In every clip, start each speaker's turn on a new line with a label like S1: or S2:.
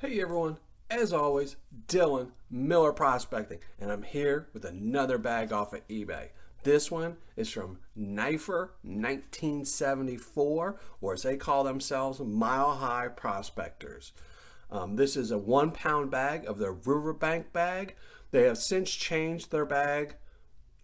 S1: Hey everyone, as always, Dylan, Miller Prospecting, and I'm here with another bag off of eBay. This one is from Nifer1974, or as they call themselves, Mile High Prospectors. This is a 1 pound bag of their Riverbank bag. They have since changed their bag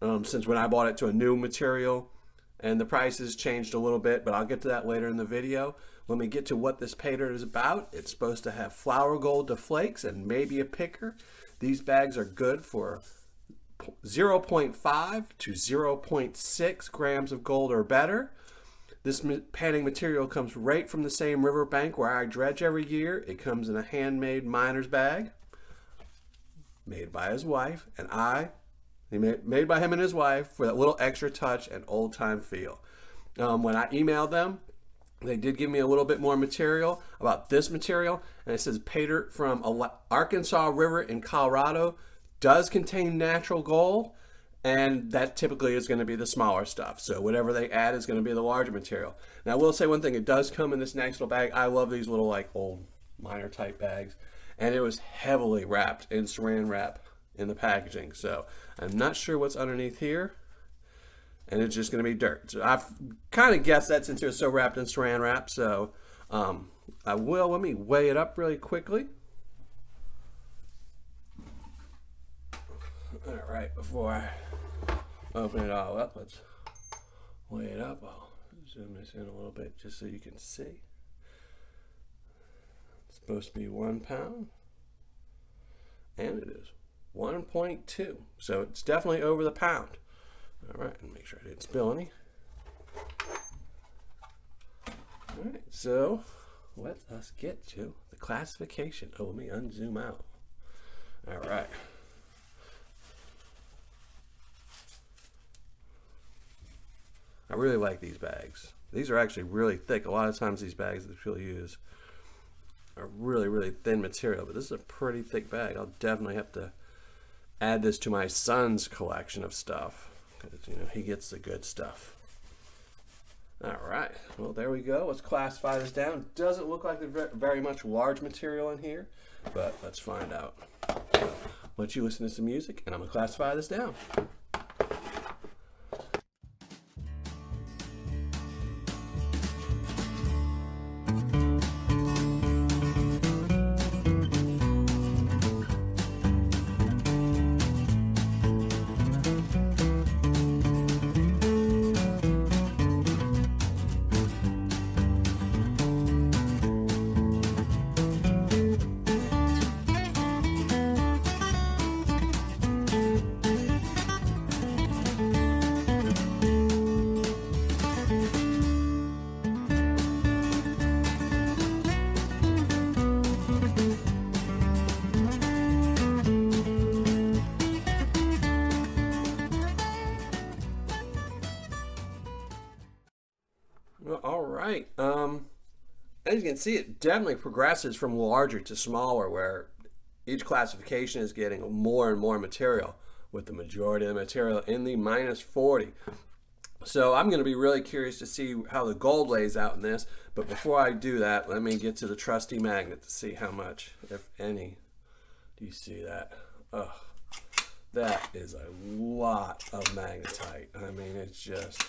S1: since when I bought it to a new material, and the price has changed a little bit, but I'll get to that later in the video. When we get to what this Paydirt is about, it's supposed to have flour gold to flakes and maybe a picker. These bags are good for 0.5 to 0.6 grams of gold or better. This panning material comes right from the same riverbank where I dredge every year. It comes in a handmade miner's bag, made by his wife, and made by him and his wife for that little extra touch and old time feel. When I emailed them, they did give me a little bit more material about this material, and it says Paydirt from Arkansas River in Colorado does contain natural gold, and that typically is going to be the smaller stuff. So whatever they add is going to be the larger material. Now I will say one thing, it does come in this nice little bag. I love these little like old miner type bags, and it was heavily wrapped in saran wrap in the packaging. So I'm not sure what's underneath here. And it's just going to be dirt. So I've kind of guessed that since it was so wrapped in saran wrap. So let me weigh it up really quickly. All right, before I open it all up, let's weigh it up. I'll zoom this in a little bit just so you can see. It's supposed to be 1 pound, and it is 1.2. So it's definitely over the pound. All right, and make sure I didn't spill any. All right, so let us get to the classification. Oh, let me unzoom out. All right. I really like these bags. These are actually really thick. A lot of times these bags that people use are really, really thin material, but this is a pretty thick bag. I'll definitely have to add this to my son's collection of stuff, because you know he gets the good stuff. All right, well there we go. Let's classify this down. Doesn't look like there's very much large material in here, but let's find out. Let you listen to some music, and I'm gonna classify this down. All right, as you can see, it definitely progresses from larger to smaller, where each classification is getting more and more material, with the majority of the material in the -40. So I'm going to be really curious to see how the gold lays out in this, but before I do that, let me get to the trusty magnet to see how much, if any. Do you see that? Oh, that is a lot of magnetite. I mean, it's just...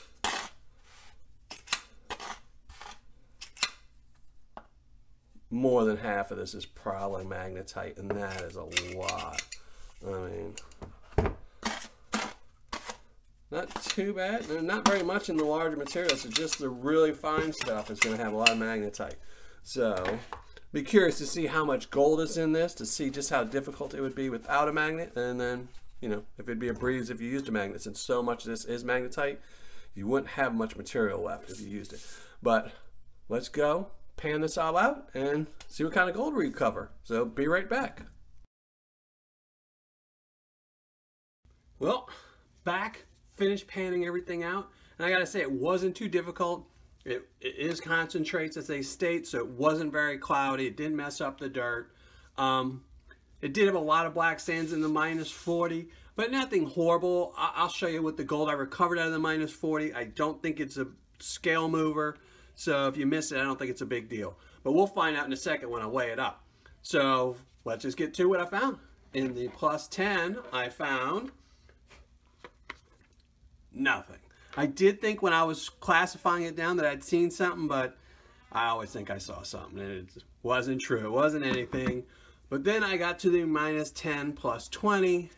S1: more than half of this is probably magnetite, and that is a lot. I mean, not too bad. There's not very much in the larger material, so just the really fine stuff is going to have a lot of magnetite. So, be curious to see how much gold is in this, to see just how difficult it would be without a magnet, and then, you know, if it'd be a breeze if you used a magnet. Since so much of this is magnetite, you wouldn't have much material left if you used it. But let's go pan this all out and see what kind of gold we recover. So be right back. Well, back, finished panning everything out, and I gotta say it wasn't too difficult. It is concentrates, as they state, so it wasn't very cloudy. It didn't mess up the dirt. It did have a lot of black sands in the -40, but nothing horrible. I'll show you what the gold I recovered out of the -40. I don't think it's a scale mover. So if you miss it, I don't think it's a big deal. But we'll find out in a second when I weigh it up. So let's just get to what I found. In the plus 10, I found nothing. I did think when I was classifying it down that I'd seen something, but I always think I saw something, and it wasn't true. It wasn't anything. But then I got to the minus 10 plus 20,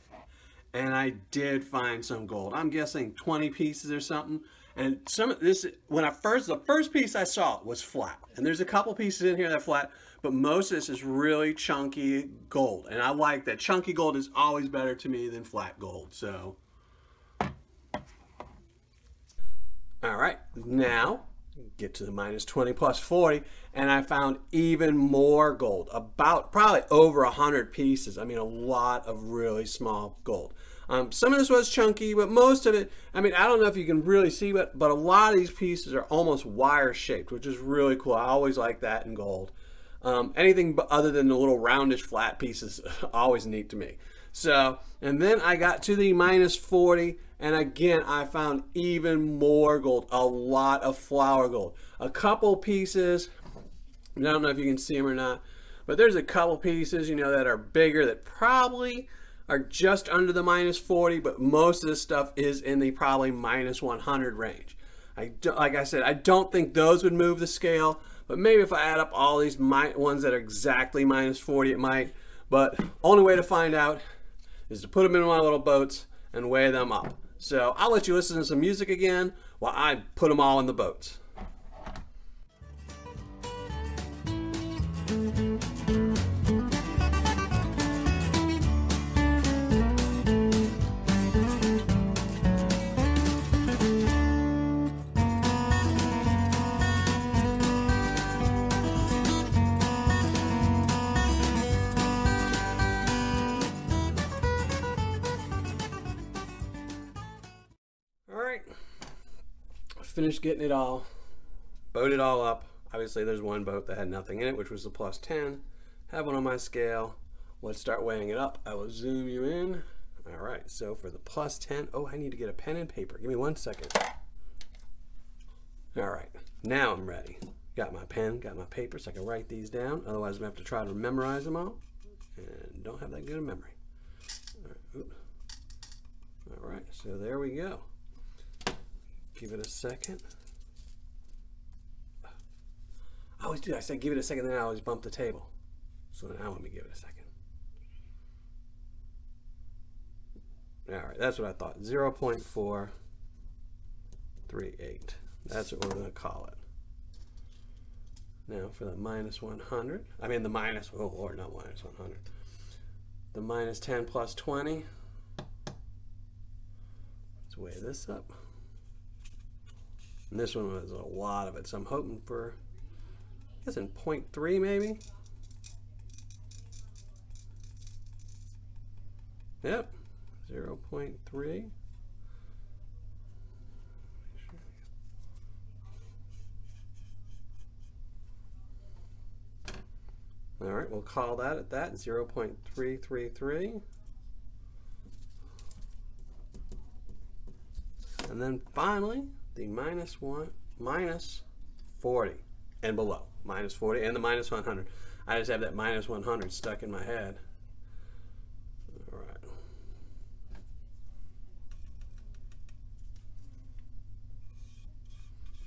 S1: and I did find some gold. I'm guessing 20 pieces or something. And some of this, the first piece I saw was flat. And there's a couple pieces in here that are flat, but most of this is really chunky gold. And I like that. Chunky gold is always better to me than flat gold. So, all right, now get to the minus 20 plus 40, and I found even more gold, about probably over 100 pieces. I mean, a lot of really small gold. Some of this was chunky, but most of it, I mean, I don't know if you can really see, but a lot of these pieces are almost wire shaped, which is really cool. I always like that in gold. Anything other than the little roundish flat pieces, always neat to me. So, and then I got to the minus 40, and again, I found even more gold, a lot of flower gold. A couple pieces, I don't know if you can see them or not, but there's a couple pieces, you know, that are bigger that probably are just under the minus 40, but most of this stuff is in the probably minus 100 range. Like I said, I don't think those would move the scale, but maybe if I add up all these ones that are exactly minus 40, it might. But only way to find out is to put them in my little boats and weigh them up. So I'll let you listen to some music again while I put them all in the boats. Finished getting it all, boat it all up. Obviously there's one boat that had nothing in it, which was the plus 10. Have one on my scale. Let's start weighing it up. I will zoom you in. All right, so for the plus 10, oh, I need to get a pen and paper. Give me 1 second. All right, now I'm ready. Got my pen, got my paper, so I can write these down. Otherwise I'm gonna have to try to memorize them all, and don't have that good a memory. All right, so there we go. Give it a second. I always do. I say give it a second, then I always bump the table. So now let me give it a second. All right, that's what I thought. 0.438. That's what we're going to call it. Now for the minus 100. I mean the minus, oh Lord, not minus 100. The minus 10 plus 20. Let's weigh this up. And this one was a lot of it, so I'm hoping for, I guess in 0.3 maybe. Yep, 0.3. All right, we'll call that at that, 0.333. And then finally, the minus 40 and below. Minus 40 and the minus 100. I just have that minus 100 stuck in my head. All right.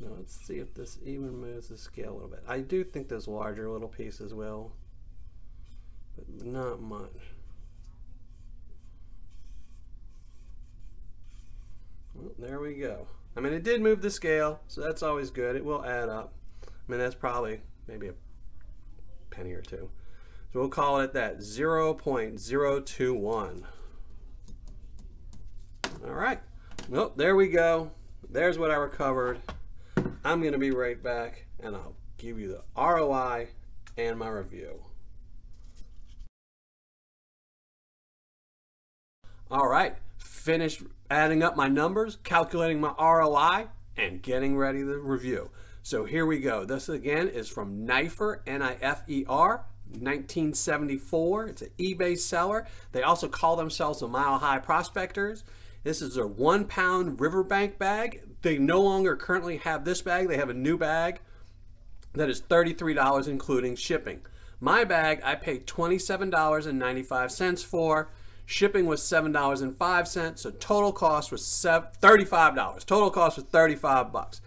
S1: Now let's see if this even moves the scale a little bit. I do think those larger little pieces will, but not much. Well, there we go. I mean, it did move the scale, so that's always good. It will add up. I mean, that's probably maybe a penny or two. So we'll call it that, 0.021. All right. Well, there we go. There's what I recovered. I'm going to be right back, and I'll give you the ROI and my review. All right. Finished adding up my numbers, calculating my ROI, and getting ready to review. So here we go. This again is from Nifer, N-I-F-E-R, 1974. It's an eBay seller. They also call themselves the Mile High Prospectors. This is their 1 pound riverbank bag. They no longer currently have this bag. They have a new bag that is $33 including shipping. My bag I paid $27.95 for. Shipping was $7.05, so total cost was $35. Total cost was $35.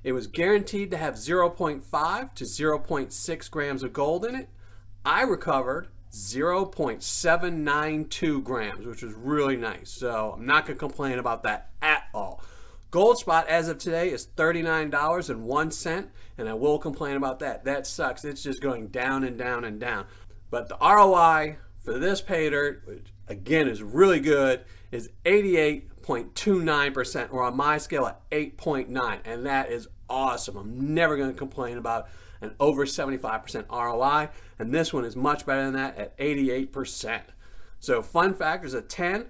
S1: It was guaranteed to have 0.5 to 0.6 grams of gold in it. I recovered 0.792 grams, which was really nice. So I'm not going to complain about that at all. Gold spot as of today is $39.01, and I will complain about that. That sucks. It's just going down and down and down. But the ROI for this Paydirt, which again is really good, is 88.29%, or on my scale at 8.9, and that is awesome. I'm never going to complain about an over 75% ROI, and this one is much better than that at 88%. So fun factors at 10.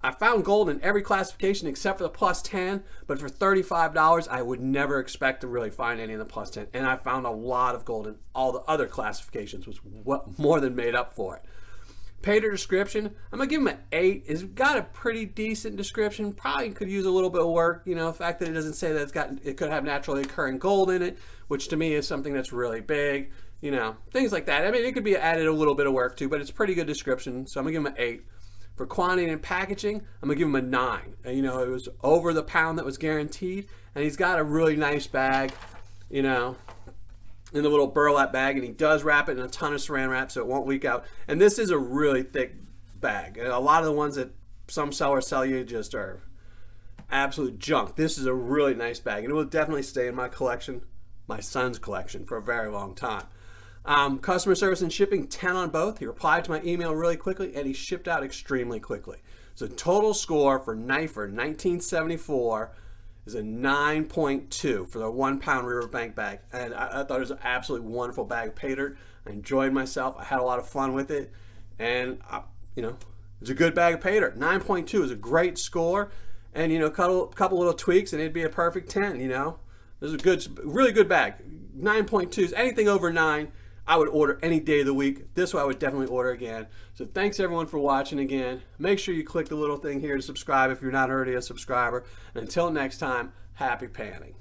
S1: I found gold in every classification except for the plus 10, but for $35, I would never expect to really find any in the plus 10, and I found a lot of gold in all the other classifications, which more than made up for it. Paydirt description, I'm going to give him an 8. It's got a pretty decent description. Probably could use a little bit of work. You know, the fact that it doesn't say that it could have naturally occurring gold in it, which to me is something that's really big. You know, things like that. I mean, it could be added a little bit of work too, but it's a pretty good description. So I'm going to give him an 8. For quantity and packaging, I'm going to give him a 9. You know, it was over the pound that was guaranteed, and he's got a really nice bag, you know, in the little burlap bag, and he does wrap it in a ton of saran wrap so it won't leak out. And this is a really thick bag. And a lot of the ones that some sellers sell you just are absolute junk. This is a really nice bag, and it will definitely stay in my collection, my son's collection, for a very long time. Customer service and shipping, 10 on both. He replied to my email really quickly, and he shipped out extremely quickly. So total score for Nifer1974 is a 9.2 for the 1 pound Riverbank bag, and I thought it was an absolutely wonderful bag of Paydirt. I enjoyed myself. I had a lot of fun with it, and you know, it's a good bag of Paydirt. 9.2 is a great score, and you know, couple little tweaks, and it'd be a perfect 10. You know, this is a good, really good bag. 9.2s, anything over 9. I would order any day of the week. This one I would definitely order again. So thanks everyone for watching again. Make sure you click the little thing here to subscribe if you're not already a subscriber. And until next time, happy panning.